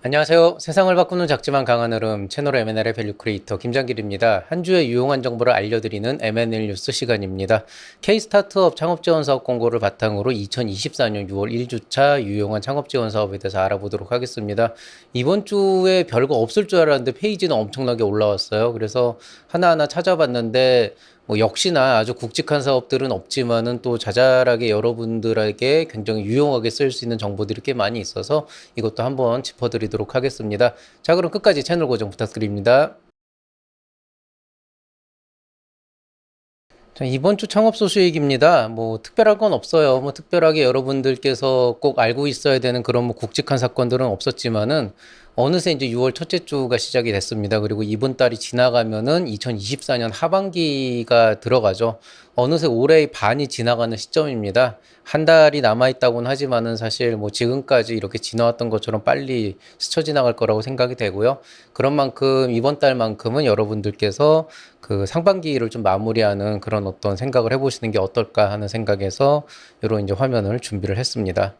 안녕하세요. 세상을 바꾸는 작지만 강한 흐름 채널 M&L의 밸류 크리에이터 김장길입니다. 한 주의 유용한 정보를 알려드리는 M&L 뉴스 시간입니다. K-스타트업 창업지원 사업 공고를 바탕으로 2024년 6월 1주차 유용한 창업지원 사업에 대해서 알아보도록 하겠습니다. 이번 주에 별거 없을 줄 알았는데 페이지는 엄청나게 올라왔어요. 그래서 하나하나 찾아봤는데 역시나 아주 굵직한 사업들은 없지만은 또 자잘하게 여러분들에게 굉장히 유용하게 쓸 수 있는 정보들이 꽤 많이 있어서 이것도 한번 짚어드리도록 하겠습니다. 자, 그럼 끝까지 채널 고정 부탁드립니다. 자, 이번 주 창업 소식입니다. 특별할 건 없어요. 특별하게 여러분들께서 꼭 알고 있어야 되는 그런 굵직한 사건들은 없었지만은 어느새 이제 6월 첫째 주가 시작이 됐습니다. 그리고 이번 달이 지나가면은 2024년 하반기가 들어가죠. 어느새 올해의 반이 지나가는 시점입니다. 한 달이 남아있다고는 하지만은 사실 지금까지 이렇게 지나왔던 것처럼 빨리 스쳐 지나갈 거라고 생각이 되고요. 그런 만큼 이번 달만큼은 여러분들께서 그 상반기를 좀 마무리하는 그런 어떤 생각을 해보시는 게 어떨까 하는 생각에서 이런 이제 화면을 준비를 했습니다.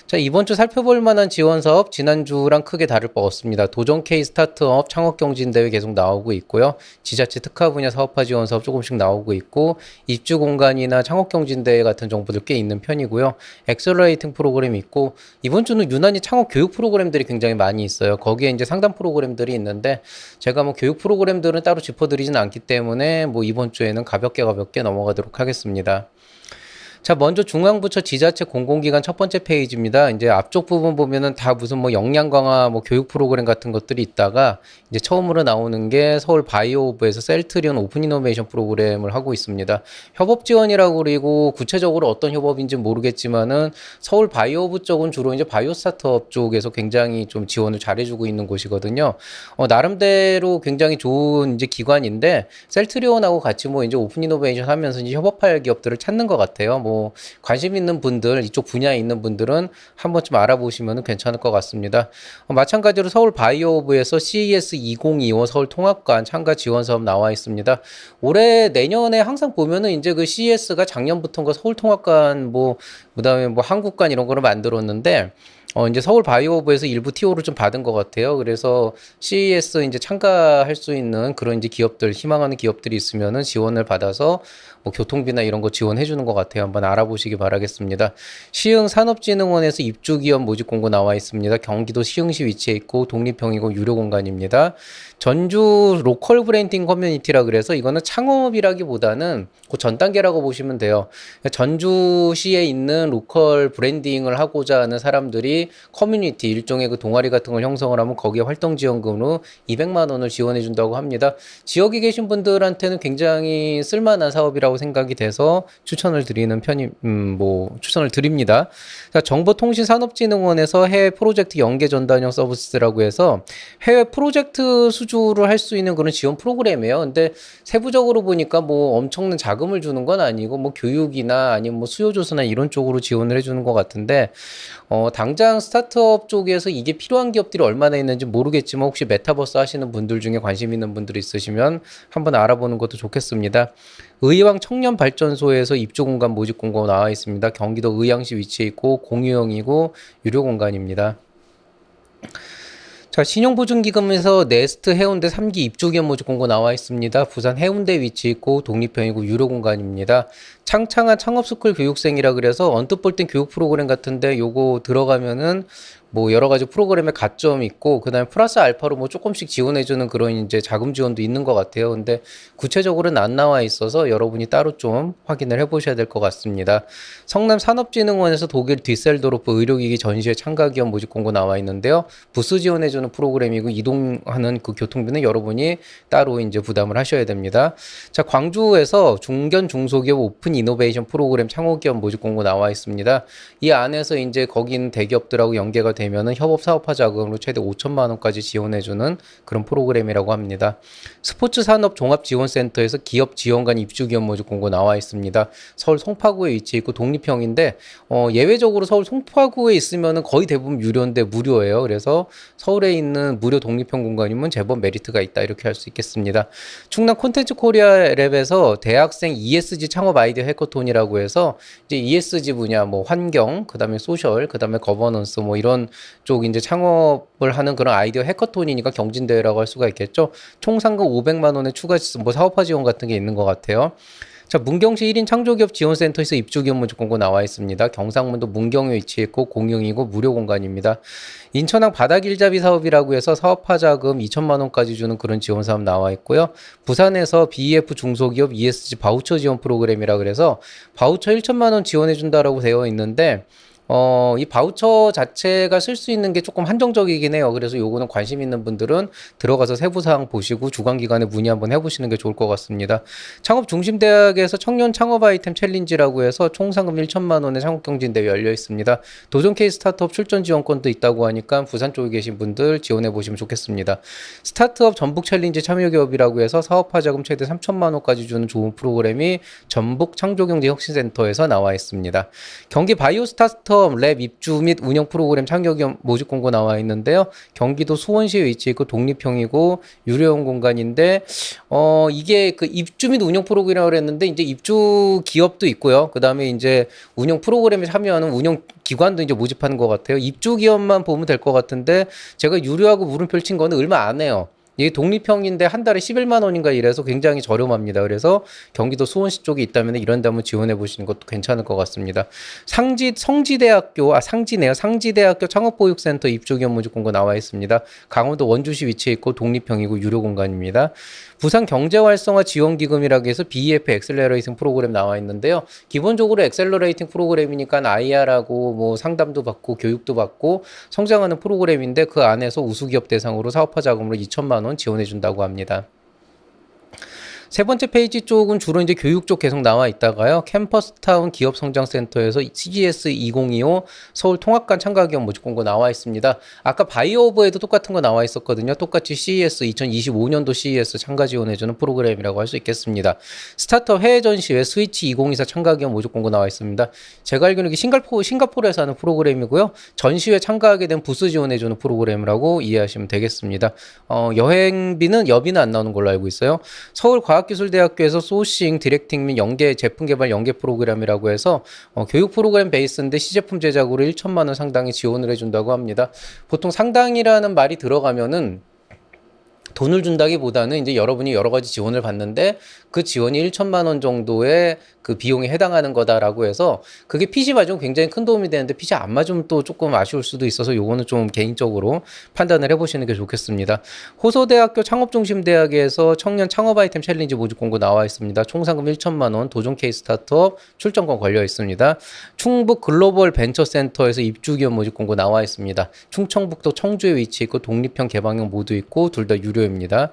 자, 이번 주 살펴볼 만한 지원 사업 지난주랑 크게 다를 바 없습니다. 도전 K 스타트업 창업경진대회 계속 나오고 있고요. 지자체 특화 분야 사업화 지원 사업 조금씩 나오고 있고 입주 공간이나 창업경진대회 같은 정보들 꽤 있는 편이고요. 엑셀러레이팅 프로그램이 있고 이번 주는 유난히 창업 교육 프로그램들이 굉장히 많이 있어요. 거기에 이제 상담 프로그램들이 있는데 제가 교육 프로그램들은 따로 짚어드리진 않기 때문에 이번 주에는 가볍게 넘어가도록 하겠습니다. 자, 먼저 중앙부처 지자체 공공기관 첫 번째 페이지입니다. 이제 앞쪽 부분 보면은 다 무슨 역량 강화 교육 프로그램 같은 것들이 있다가 이제 처음으로 나오는 게 서울 바이오부에서 셀트리온 오픈 이노베이션 프로그램을 하고 있습니다. 협업 지원이라고 그리고 구체적으로 어떤 협업인지 모르겠지만은 서울 바이오부 쪽은 주로 이제 바이오 스타트업 쪽에서 굉장히 좀 지원을 잘해주고 있는 곳이거든요. 나름대로 굉장히 좋은 이제 기관인데 셀트리온하고 같이 이제 오픈 이노베이션 하면서 이제 협업할 기업들을 찾는 것 같아요. 관심 있는 분들, 이쪽 분야에 있는 분들은 한 번쯤 알아보시면 괜찮을 것 같습니다. 마찬가지로 서울 바이오부에서 CES 2025 서울 통합관 참가 지원 사업 나와 있습니다. 올해 내년에 항상 보면은 이제 그 CES가 작년부터인가 서울 통합관 그다음에 한국관 이런 거를 만들었는데 이제 서울 바이오부에서 일부 TO를 좀 받은 것 같아요. 그래서 CES 이제 참가할 수 있는 그런 이제 기업들, 희망하는 기업들이 있으면은 지원을 받아서 교통비나 이런 거 지원해 주는 것 같아요. 한번 알아보시기 바라겠습니다. 시흥산업진흥원에서 입주기업 모집 공고 나와 있습니다. 경기도 시흥시 위치해 있고 독립형이고 유료 공간입니다. 전주 로컬 브랜딩 커뮤니티라 그래서 이거는 창업이라기보다는 그 전 단계라고 보시면 돼요. 전주시에 있는 로컬 브랜딩을 하고자 하는 사람들이 커뮤니티 일종의 그 동아리 같은 걸 형성을 하면 거기에 활동 지원금으로 200만 원을 지원해 준다고 합니다. 지역에 계신 분들한테는 굉장히 쓸만한 사업이라고 생각이 돼서 추천을 드리는 추천을 드립니다. 자, 정보통신산업진흥원에서 해외 프로젝트 연계 전단형 서비스라고 해서 해외 프로젝트 수주를 할 수 있는 그런 지원 프로그램이에요. 근데 세부적으로 보니까 엄청난 자금을 주는 건 아니고 교육이나 아니면 수요조사나 이런 쪽으로 지원을 해주는 것 같은데 당장 스타트업 쪽에서 이게 필요한 기업들이 얼마나 있는지 모르겠지만 혹시 메타버스 하시는 분들 중에 관심 있는 분들이 있으시면 한번 알아보는 것도 좋겠습니다. 의왕 청년발전소에서 입주공간 모집 공고 나와 있습니다. 경기도 의왕시 위치해 있고 공유형이고 유료 공간입니다. 자, 신용보증기금에서 네스트 해운대 3기 입주기업 모집 공고 나와 있습니다. 부산 해운대 위치 있고 독립형이고 유료 공간입니다. 창창한 창업스쿨 교육생이라 그래서 언뜻 볼 땐 교육 프로그램 같은데 요거 들어가면은 여러 가지 프로그램에 가점이 있고 그다음에 플러스 알파로 조금씩 지원해주는 그런 이제 자금 지원도 있는 것 같아요. 근데 구체적으로는 안 나와 있어서 여러분이 따로 좀 확인을 해보셔야 될 것 같습니다. 성남산업진흥원에서 독일 디셀도르프 의료기기 전시회 참가 기업 모집 공고 나와 있는데요. 부스 지원해주는 프로그램이고 이동하는 그 교통비는 여러분이 따로 이제 부담을 하셔야 됩니다. 자, 광주에서 중견 중소기업 오픈 이노베이션 프로그램 창업기업 모집 공고 나와 있습니다. 이 안에서 이제 거기 있는 대기업들하고 연계가 되면은 협업 사업화 자금으로 최대 5천만 원까지 지원해주는 그런 프로그램이라고 합니다. 스포츠 산업 종합 지원센터에서 기업 지원관 입주 기업 모집 공고 나와 있습니다. 서울 송파구에 위치해 있고 독립형인데 예외적으로 서울 송파구에 있으면은 거의 대부분 유료인데 무료예요. 그래서 서울에 있는 무료 독립형 공간이면 제법 메리트가 있다 이렇게 할 수 있겠습니다. 충남 콘텐츠 코리아 랩에서 대학생 ESG 창업 아이디어 해커톤이라고 해서 이제 ESG 분야 환경, 그다음에 소셜, 그다음에 거버넌스 이런 쪽 이제 창업을 하는 그런 아이디어 해커톤이니까 경진대회라고 할 수가 있겠죠. 총 상금 500만 원의 추가 뭐 사업화 지원 같은 게 있는 것 같아요. 자, 문경시 1인 창조기업 지원센터에서 입주기업 문제 공고 나와 있습니다. 경상문도 문경에 위치해 있고 공용이고 무료 공간입니다. 인천항 바닥일자비 사업이라고 해서 사업화 자금 2천만 원까지 주는 그런 지원 사업 나와 있고요. 부산에서 BEF 중소기업 ESG 바우처 지원 프로그램이라 그래서 바우처 1천만 원 지원해 준다라고 되어 있는데 이 바우처 자체가 쓸 수 있는 게 조금 한정적이긴 해요. 그래서 요거는 관심 있는 분들은 들어가서 세부사항 보시고 주관기관에 문의 한번 해보시는 게 좋을 것 같습니다. 창업중심대학에서 청년 창업 아이템 챌린지라고 해서 총 상금 1천만 원의 창업경진대회 열려 있습니다. 도전 케이스 스타트업 출전 지원권도 있다고 하니까 부산 쪽에 계신 분들 지원해 보시면 좋겠습니다. 스타트업 전북 챌린지 참여기업이라고 해서 사업화 자금 최대 3천만 원까지 주는 좋은 프로그램이 전북 창조경제혁신센터에서 나와 있습니다. 경기 바이오 스타트업 랩 입주 및 운영 프로그램 참여기업 모집 공고 나와 있는데요. 경기도 수원시에 위치해 있고 독립형이고 유료용 공간인데 이게 그 입주 및 운영 프로그램이라고 했는데 이제 입주 기업도 있고요. 그다음에 이제 운영 프로그램에 참여하는 운영 기관도 이제 모집하는 것 같아요. 입주 기업만 보면 될 것 같은데 제가 유료하고 물음표를 친 거는 얼마 안 해요. 이게 독립형인데 한 달에 11만 원인가 이래서 굉장히 저렴합니다. 그래서 경기도 수원시 쪽에 있다면 이런 데 한번 지원해 보시는 것도 괜찮을 것 같습니다. 상지대학교 창업보육센터 입주기업 모집 공고 나와 있습니다. 강원도 원주시 위치해 있고 독립형이고 유료 공간입니다. 부산 경제활성화 지원기금이라고 해서 BEF 엑셀러레이팅 프로그램 나와 있는데요. 기본적으로 엑셀러레이팅 프로그램이니까 IR하고 뭐 상담도 받고 교육도 받고 성장하는 프로그램인데 그 안에서 우수기업 대상으로 사업화 자금으로 2천만 원 지원해 준다고 합니다. 세 번째 페이지 쪽은 주로 이제 교육 쪽 계속 나와 있다가요. 캠퍼스타운 기업성장센터에서 CGS 2025 서울 통합관 참가기업 모집 공고 나와 있습니다. 아까 바이오오브에도 똑같은 거 나와 있었거든요. 똑같이 CES 2025년도 CES 참가 지원해주는 프로그램이라고 할 수 있겠습니다. 스타트업 해외 전시회 스위치 2024 참가기업 모집 공고 나와 있습니다. 제가 알기로는 싱가포르에서 하는 프로그램이고요. 전시회 참가하게 된 부스 지원해주는 프로그램이라고 이해하시면 되겠습니다. 여행비는 여비는 안 나오는 걸로 알고 있어요. 서울과학기술대학교에서 소싱, 디렉팅 및 연계 제품 개발 연계 프로그램이라고 해서 교육 프로그램 베이스인데 시제품 제작으로 1천만 원 상당히 지원을 해준다고 합니다. 보통 상당이라는 말이 들어가면은 돈을 준다기보다는 이제 여러분이 여러 가지 지원을 받는데 그 지원이 1천만 원 정도의 그 비용에 해당하는 거다라고 해서 그게 PC 맞으면 굉장히 큰 도움이 되는데 PC 안 맞으면 또 조금 아쉬울 수도 있어서 요거는 좀 개인적으로 판단을 해보시는 게 좋겠습니다. 호서대학교 창업중심대학에서 청년 창업 아이템 챌린지 모집 공고 나와 있습니다. 총 상금 1천만 원, 도전 케이스 스타트업 출전권 걸려 있습니다. 충북 글로벌 벤처센터에서 입주기업 모집 공고 나와 있습니다. 충청북도 청주에 위치해 있고 독립형 개방형 모두 있고 둘 다 유료입니다.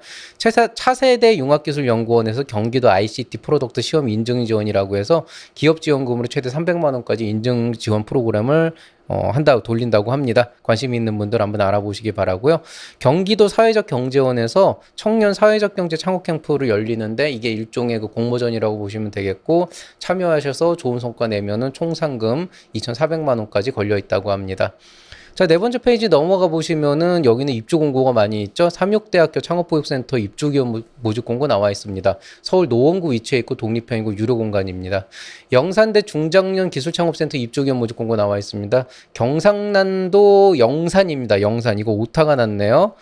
차세대 융합기술연구원에서 경기도 ICT 프로덕트 시험 인증 지원이라고 해서 기업 지원금으로 최대 300만 원까지 인증 지원 프로그램을 돌린다고 합니다. 관심 있는 분들 한번 알아보시기 바라고요. 경기도 사회적 경제원에서 청년 사회적 경제 창업 캠프를 열리는데 이게 일종의 그 공모전이라고 보시면 되겠고 참여하셔서 좋은 성과 내면은 총 상금 2,400만 원까지 걸려 있다고 합니다. 자, 네 번째 페이지 넘어가 보시면은 여기는 입주 공고가 많이 있죠. 삼육대학교 창업보육센터 입주기업 모집 공고 나와 있습니다. 서울 노원구 위치해 있고 독립형이고 유료 공간입니다. 영산대 중장년 기술창업센터 입주기업 모집 공고 나와 있습니다. 경상남도 영산입니다. 영산. 이거 오타가 났네요.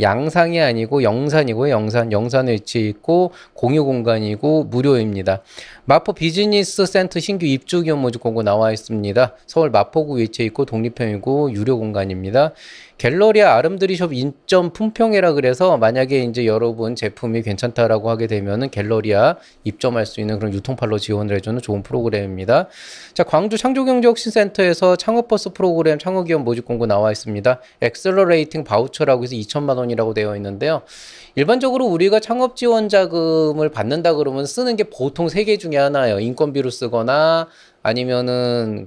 양상이 아니고 영산이고요. 영산에 위치해 있고 공유 공간이고 무료입니다. 마포 비즈니스 센터 신규 입주기업 모집 공고 나와 있습니다. 서울 마포구 위치해 있고 독립형이고 유료 공간입니다. 갤러리아 아름드리숍 인점 품평회라 그래서 만약에 이제 여러분 제품이 괜찮다라고 하게 되면은 갤러리아 입점할 수 있는 그런 유통팔로 지원을 해주는 좋은 프로그램입니다. 자, 광주 창조경제혁신센터에서 창업버스 프로그램 창업기업 모집 공고 나와 있습니다. 엑셀러레이팅 바우처라고 해서 2천만 원이라고 되어 있는데요. 일반적으로 우리가 창업 지원 자금을 받는다 그러면 쓰는 게 보통 세 개 중에 하나예요. 인건비로 쓰거나 아니면은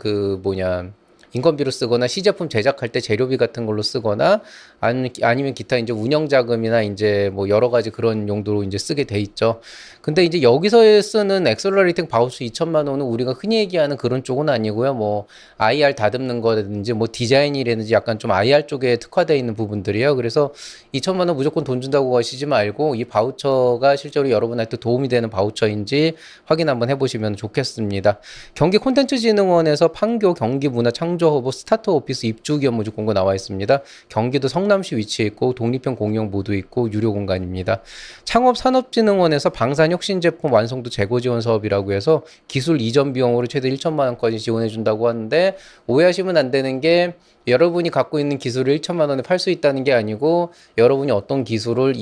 인건비로 쓰거나 시제품 제작할 때 재료비 같은 걸로 쓰거나 아니면 기타 이제 운영 자금이나 이제 뭐 여러 가지 그런 용도로 이제 쓰게 돼 있죠. 근데 이제 여기서 쓰는 엑셀러레이팅 바우처 2천만 원은 우리가 흔히 얘기하는 그런 쪽은 아니고요. 뭐 IR 다듬는 거라든지 뭐 디자인이라든지 약간 좀 IR 쪽에 특화되어 있는 부분들이에요. 그래서 2천만 원 무조건 돈 준다고 하시지 말고 이 바우처가 실제로 여러분한테 도움이 되는 바우처인지 확인 한번 해보시면 좋겠습니다. 경기 콘텐츠진흥원에서 판교 경기문화창조 유저허브 스타트 오피스 입주 기업 모집 공고 나와 있습니다. 경기도 성남시 위치해 있고 독립형 공용 모두 있고 유료 공간입니다. 창업산업진흥원에서 방산혁신제품 완성도 재고 지원 사업이라고 해서 기술 이전 비용으로 최대 1천만 원까지 지원해 준다고 하는데, 오해하시면 안 되는 게 여러분이 갖고 있는 기술을 1천만 원에 팔 수 있다는 게 아니고, 여러분이 어떤 기술을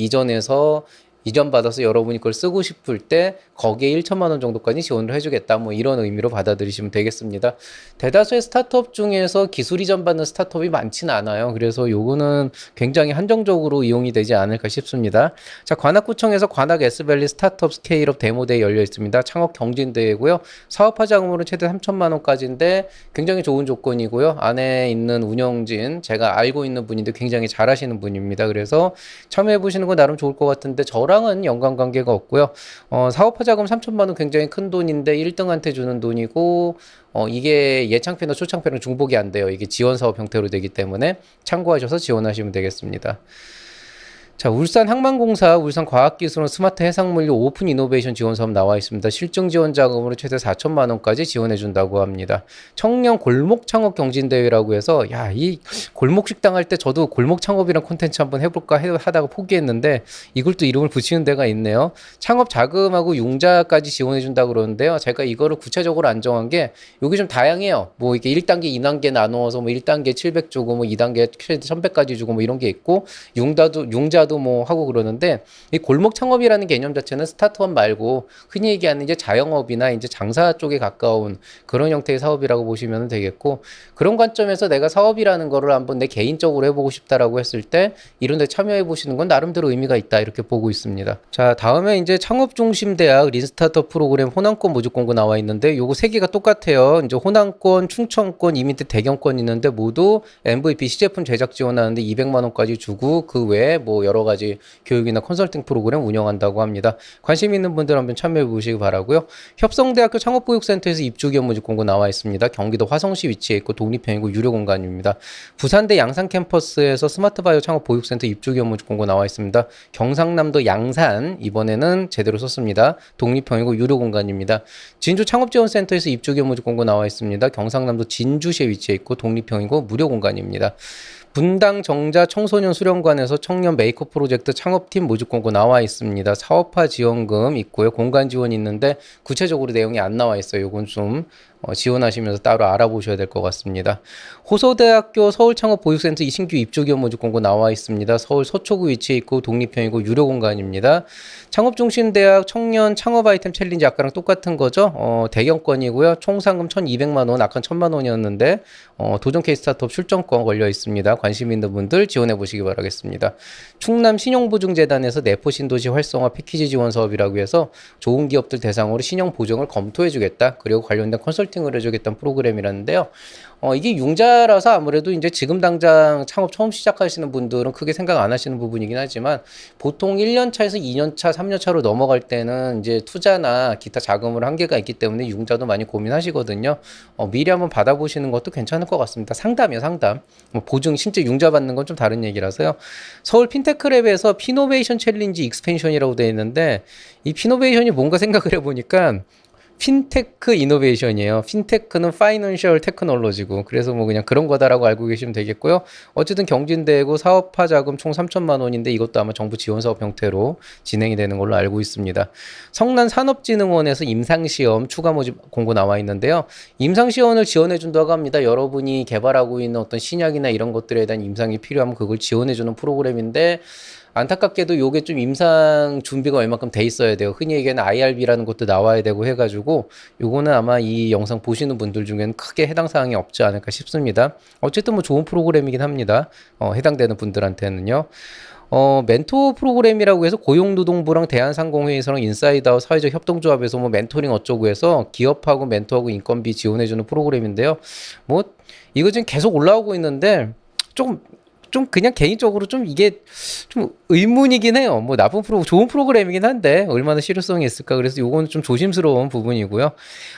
이전받아서 여러분이 그걸 쓰고 싶을 때 거기에 1천만 원 정도까지 지원을 해주겠다, 뭐 이런 의미로 받아들이시면 되겠습니다. 대다수의 스타트업 중에서 기술 이전 받는 스타트업이 많지는 않아요. 그래서 요거는 굉장히 한정적으로 이용이 되지 않을까 싶습니다. 자, 관악구청에서 관악 S밸리 스타트업 스케일업 데모대회 열려 있습니다. 창업 경진대회고요. 사업화 자금으로 최대 3천만 원까지인데 굉장히 좋은 조건이고요. 안에 있는 운영진, 제가 알고 있는 분인데 굉장히 잘하시는 분입니다. 그래서 참여해 보시는 거 나름 좋을 것 같은데, 저랑은 연관관계가 없고요. 사업화 자금 3천만 원 굉장히 큰 돈인데 1등한테 주는 돈이고, 이게 예창표나 초창표는 중복이 안 돼요. 이게 지원 사업 형태로 되기 때문에 참고하셔서 지원하시면 되겠습니다. 자, 울산 항만공사 울산과학기술원 스마트 해상물류 오픈 이노베이션 지원 사업 나와 있습니다. 실증 지원 자금으로 최대 4천만 원까지 지원해 준다고 합니다. 청년 골목 창업 경진대회라고 해서, 야, 이 골목 식당 할 때 저도 골목 창업이란 콘텐츠 한번 해볼까 하다가 포기했는데, 이걸 또 이름을 붙이는 데가 있네요. 창업 자금하고 융자까지 지원해 준다고 그러는데요. 제가 이거를 구체적으로 안 정한 게, 여기 좀 다양해요. 뭐 이게 1단계, 2단계 나누어서 뭐 1단계 700 주고, 뭐 2단계 1100까지 주고, 뭐 이런 게 있고, 융자도 뭐 하고 그러는데, 이 골목 창업이라는 개념 자체는 스타트업 말고 흔히 얘기하는 이제 자영업이나 이제 장사 쪽에 가까운 그런 형태의 사업이라고 보시면 되겠고, 그런 관점에서 내가 사업이라는 거를 한번 내 개인적으로 해보고 싶다라고 했을 때 이런 데 참여해 보시는 건 나름대로 의미가 있다, 이렇게 보고 있습니다. 자, 다음에 이제 창업중심대학 린스타트업 프로그램 호남권 모집 공고 나와 있는데, 요거 세 개가 똑같아요. 이제 호남권, 충청권, 이 밑에 대경권 있는데 모두 MVP 시제품 제작 지원하는데 200만 원까지 주고, 그 외에 뭐 여러 가지 교육이나 컨설팅 프로그램 운영한다고 합니다. 관심 있는 분들 한번 참여해 보시기 바라고요. 협성대학교 창업보육센터에서 입주기업 모집 공고 나와 있습니다. 경기도 화성시 위치해 있고 독립형이고 유료 공간입니다. 부산대 양산 캠퍼스에서 스마트바이오 창업보육센터 입주기업 모집 공고 나와 있습니다. 경상남도 양산, 이번에는 제대로 썼습니다. 독립형이고 유료 공간입니다. 진주 창업지원센터에서 입주기업 모집 공고 나와 있습니다. 경상남도 진주시에 위치해 있고 독립형이고 무료 공간입니다. 분당 정자 청소년 수련관에서 청년 메이크업 프로젝트 창업팀 모집 공고 나와 있습니다. 사업화 지원금 있고요. 공간 지원이 있는데 구체적으로 내용이 안 나와 있어요. 이건 좀 지원하시면서 따로 알아보셔야 될 것 같습니다. 호서대학교 서울창업보육센터 신규 입주기업 모집 공고 나와 있습니다. 서울 서초구 위치해 있고 독립형이고 유료 공간입니다. 창업중심대학 청년 창업 아이템 챌린지 아까랑 똑같은 거죠. 대경권이고요. 총 상금 1,200만 원, 아까 1,000만 원이었는데 도전 케이스 스타트업 출전권 걸려 있습니다. 관심 있는 분들 지원해 보시기 바라겠습니다. 충남 신용보증재단에서 내포 신도시 활성화 패키지 지원 사업이라고 해서 좋은 기업들 대상으로 신용 보증을 검토해 주겠다, 그리고 관련된 컨설팅을 해주겠다는 프로그램이라는데요. 이게 융자라서 아무래도 이제 지금 당장 창업 처음 시작하시는 분들은 크게 생각 안 하시는 부분이긴 하지만, 보통 1년 차에서 2년 차, 3년 차로 넘어갈 때는 이제 투자나 기타 자금을 한계가 있기 때문에 융자도 많이 고민하시거든요. 미리 한번 받아보시는 것도 괜찮을 것 같습니다. 상담이요, 상담. 보증, 실제 융자 받는 건 좀 다른 얘기라서요. 서울 핀테크랩에서 피노베이션 챌린지 익스펜션이라고 되어 있는데, 이 피노베이션이 뭔가 생각을 해보니까 핀테크 이노베이션이에요. 핀테크는 파이낸셜 테크놀로지고, 그래서 뭐 그냥 그런 거다라고 알고 계시면 되겠고요. 어쨌든 경진대고 사업화 자금 총 3천만 원인데 이것도 아마 정부 지원 사업 형태로 진행이 되는 걸로 알고 있습니다. 성난 산업진흥원에서 임상시험 추가 모집 공고 나와 있는데요. 임상시험을 지원해 준다고 합니다. 여러분이 개발하고 있는 어떤 신약이나 이런 것들에 대한 임상이 필요하면 그걸 지원해 주는 프로그램인데, 안타깝게도 요게 좀 임상 준비가 얼마큼 돼 있어야 돼요. 흔히 얘기하는 IRB라는 것도 나와야 되고 해가지고, 요거는 아마 이 영상 보시는 분들 중에는 크게 해당 사항이 없지 않을까 싶습니다. 어쨌든 뭐 좋은 프로그램이긴 합니다. 해당되는 분들한테는요. 멘토 프로그램이라고 해서 고용노동부랑 대한상공회의소랑 인사이드아웃 사회적 협동조합에서 뭐 멘토링 어쩌고 해서 기업하고 멘토하고 인건비 지원해주는 프로그램인데요. 뭐 이거 지금 계속 올라오고 있는데, 좀 좀 그냥 개인적으로 좀 이게 좀 의문이긴 해요. 뭐 좋은 프로그램이긴 한데 얼마나 실효성이 있을까. 그래서 요거는 좀 조심스러운 부분이고요.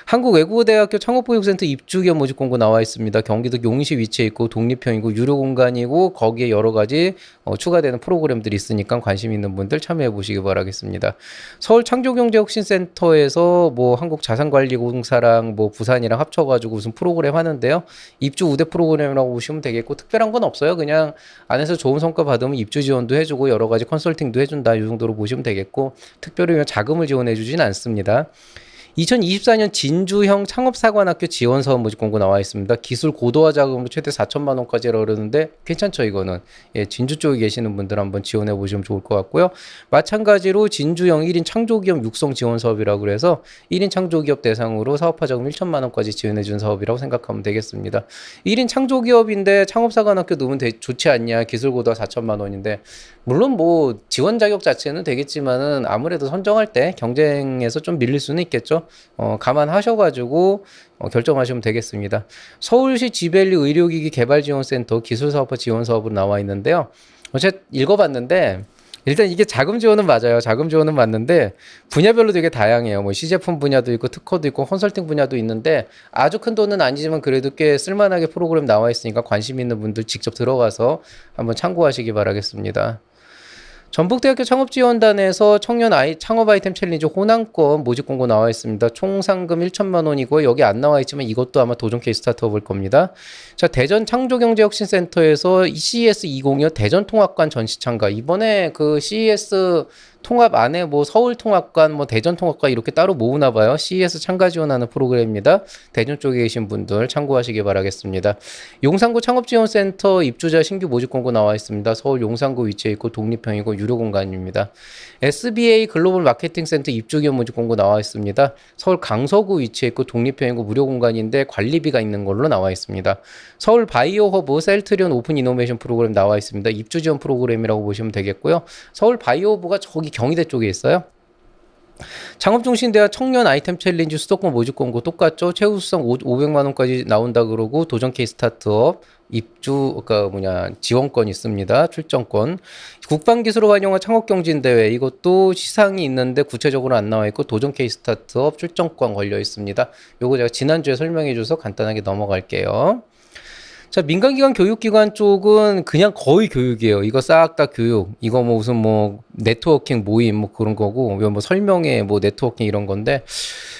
한국외국어대학교 창업보육센터 입주기업 모집 공고 나와 있습니다. 경기도 용시 위치해 있고 독립형이고 유료 공간이고 거기에 여러 가지 추가되는 프로그램들이 있으니까 관심 있는 분들 참여해 보시기 바라겠습니다. 서울 창조경제혁신센터에서 뭐 한국자산관리공사랑 뭐 부산이랑 합쳐가지고 무슨 프로그램 하는데요. 입주 우대 프로그램이라고 보시면 되겠고 특별한 건 없어요. 그냥 안에서 좋은 성과 받으면 입주 지원도 해주고 여러 가지 컨설팅도 해준다 이 정도로 보시면 되겠고 특별히 자금을 지원해주진 않습니다. 2024년 진주형 창업사관학교 지원사업 모집 공고 나와 있습니다. 기술 고도화 자금으로 최대 4천만 원까지라 그러는데 괜찮죠 이거는. 예, 진주 쪽에 계시는 분들 한번 지원해 보시면 좋을 것 같고요. 마찬가지로 진주형 1인 창조기업 육성 지원 사업이라고 그래서 1인 창조기업 대상으로 사업화 자금 1천만 원까지 지원해 준 사업이라고 생각하면 되겠습니다. 1인 창조기업인데 창업사관학교 넣으면 좋지 않냐. 기술 고도화 4천만 원인데 물론 뭐 지원 자격 자체는 되겠지만은 아무래도 선정할 때 경쟁에서 좀 밀릴 수는 있겠죠. 감안하셔가지고 결정하시면 되겠습니다. 서울시 지벨리 의료기기 개발지원센터 기술사업화 지원사업으로 나와 있는데요. 제가 읽어봤는데 일단 이게 자금 지원은 맞아요. 자금 지원은 맞는데 분야별로 되게 다양해요. 뭐 시제품 분야도 있고 특허도 있고 컨설팅 분야도 있는데 아주 큰 돈은 아니지만 그래도 꽤 쓸만하게 프로그램 나와 있으니까 관심 있는 분들 직접 들어가서 한번 참고하시기 바라겠습니다. 전북대학교 창업지원단에서 청년 창업 아이템 챌린지 호남권 모집 공고 나와 있습니다. 총 상금 1천만 원이고 여기 안 나와 있지만 이것도 아마 도전 케이스 스타트업일 겁니다. 자, 대전 창조경제혁신센터에서 CES 2025 대전통합관 전시 참가. 이번에 그 CES 통합 안에 뭐 서울통합관, 뭐 대전통합관 이렇게 따로 모으나 봐요. CES 참가 지원하는 프로그램입니다. 대전 쪽에 계신 분들 참고하시기 바라겠습니다. 용산구 창업지원센터 입주자 신규 모집 공고 나와 있습니다. 서울 용산구 위치해 있고 독립형이고 유료 공간입니다. SBA 글로벌 마케팅 센터 입주기업 모집 공고 나와 있습니다. 서울 강서구 위치해 있고 독립형이고 무료 공간인데 관리비가 있는 걸로 나와 있습니다. 서울 바이오 허브 셀트리온 오픈 이노베이션 프로그램 나와 있습니다. 입주 지원 프로그램이라고 보시면 되겠고요. 서울 바이오 허브가 저기 경희대 쪽에 있어요. 창업중심대학 청년 아이템 챌린지 수도권 모집 공고 똑같죠. 최우수상 500만 원까지 나온다 그러고 도전 케이스 스타트업 입주 지원권 있습니다. 출전권. 국방기술을 활용한 창업경진대회 이것도 시상이 있는데 구체적으로 안 나와 있고 도전 케이스 스타트업 출전권 걸려 있습니다. 요거 제가 지난주에 설명해 줘서 간단하게 넘어갈게요. 자, 민간기관 교육기관 쪽은 그냥 거의 교육이에요. 이거 싹 다 교육. 이거 뭐 무슨 뭐 네트워킹 모임 뭐 그런 거고, 뭐 설명회 뭐 네트워킹 이런 건데,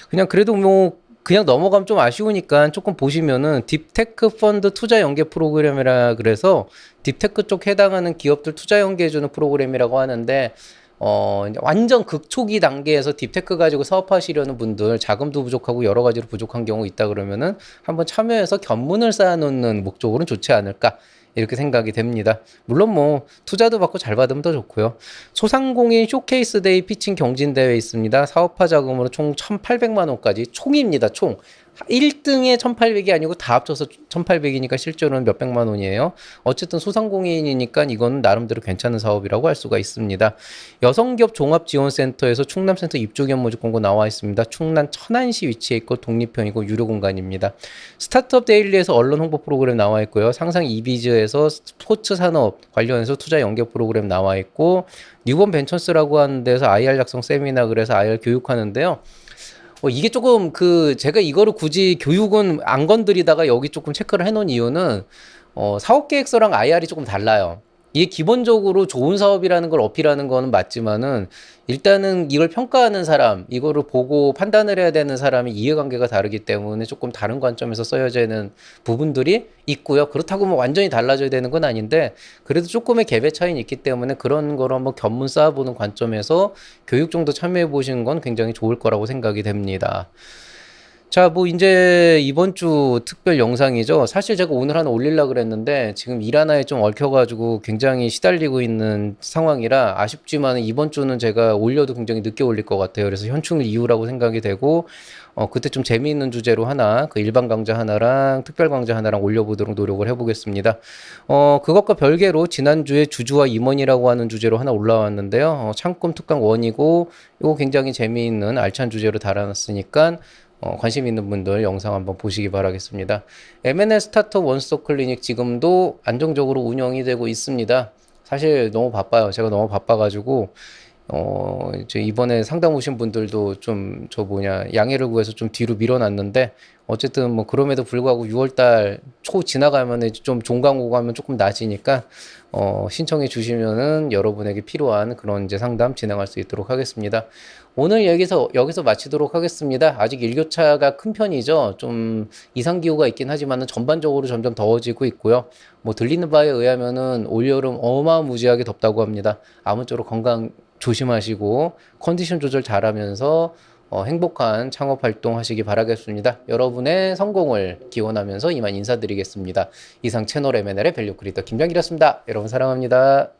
그냥 그래도 뭐 그냥 넘어가면 좀 아쉬우니까 조금 보시면은 딥테크 펀드 투자 연계 프로그램이라 그래서 딥테크 쪽 해당하는 기업들 투자 연계해주는 프로그램이라고 하는데, 완전 극초기 단계에서 딥테크 가지고 사업하시려는 분들 자금도 부족하고 여러 가지로 부족한 경우 있다 그러면은 한번 참여해서 견문을 쌓아놓는 목적으로는 좋지 않을까 이렇게 생각이 됩니다. 물론 뭐 투자도 받고 잘 받으면 더 좋고요. 소상공인 쇼케이스 데이 피칭 경진대회 있습니다. 사업화 자금으로 총 1,800만 원까지 총입니다. 총. 1등에 1,800이 아니고 다 합쳐서 1,800이니까 실제로는 몇백만 원이에요. 어쨌든 소상공인이니까 이건 나름대로 괜찮은 사업이라고 할 수가 있습니다. 여성기업 종합지원센터에서 충남센터 입주기업 모집 공고 나와 있습니다. 충남 천안시 위치해 있고 독립형이고 유료 공간입니다. 스타트업 데일리에서 언론 홍보 프로그램 나와 있고요. 상상 이비즈에서 스포츠 산업 관련해서 투자 연계 프로그램 나와 있고 뉴번 벤처스라고 하는 데서 IR 작성 세미나 그래서 IR 교육하는데요. 이게 조금 제가 이거를 굳이 교육은 안 건드리다가 여기 조금 체크를 해놓은 이유는, 사업계획서랑 IR이 조금 달라요. 이게 기본적으로 좋은 사업이라는 걸 어필하는 거는 맞지만은, 일단은 이걸 평가하는 사람, 이거를 보고 판단을 해야 되는 사람이 이해관계가 다르기 때문에 조금 다른 관점에서 써야지 하는 부분들이 있고요. 그렇다고 뭐 완전히 달라져야 되는 건 아닌데, 그래도 조금의 갭의 차이는 있기 때문에 그런 거를 한번 견문 쌓아보는 관점에서 교육 정도 참여해 보시는 건 굉장히 좋을 거라고 생각이 됩니다. 자, 뭐 이제 이번 주 특별 영상이죠. 사실 제가 오늘 하나 올리려고 그랬는데 지금 일 하나에 좀 얽혀가지고 굉장히 시달리고 있는 상황이라 아쉽지만 이번 주는 제가 올려도 굉장히 늦게 올릴 것 같아요. 그래서 현충일 이후라고 생각이 되고 그때 좀 재미있는 주제로 하나, 일반 강좌 하나랑 특별 강좌 하나랑 올려보도록 노력을 해보겠습니다. 그것과 별개로 지난주에 주주와 임원이라고 하는 주제로 하나 올라왔는데요. 창꿈 특강 1이고 이거 굉장히 재미있는 알찬 주제로 달아놨으니까 관심 있는 분들 영상 한번 보시기 바라겠습니다. M&S 스타트업 원스톱 클리닉 지금도 안정적으로 운영이 되고 있습니다. 사실 너무 바빠요. 제가 너무 바빠가지고 이제 이번에 상담 오신 분들도 좀 양해를 구해서 좀 뒤로 밀어놨는데, 어쨌든 뭐 그럼에도 불구하고 6월달 초 지나가면은 좀 종강호감은 조금 낮으니까, 신청해 주시면은 여러분에게 필요한 그런 이제 상담 진행할 수 있도록 하겠습니다. 오늘 여기서 마치도록 하겠습니다. 아직 일교차가 큰 편이죠. 좀 이상기후가 있긴 하지만은 전반적으로 점점 더워지고 있고요. 뭐 들리는 바에 의하면은 올여름 어마무지하게 덥다고 합니다. 아무쪼록 건강 조심하시고 컨디션 조절 잘하면서 행복한 창업 활동 하시기 바라겠습니다. 여러분의 성공을 기원하면서 이만 인사드리겠습니다. 이상 채널 M&L의 밸류 크리에이터 김장길이었습니다. 여러분 사랑합니다.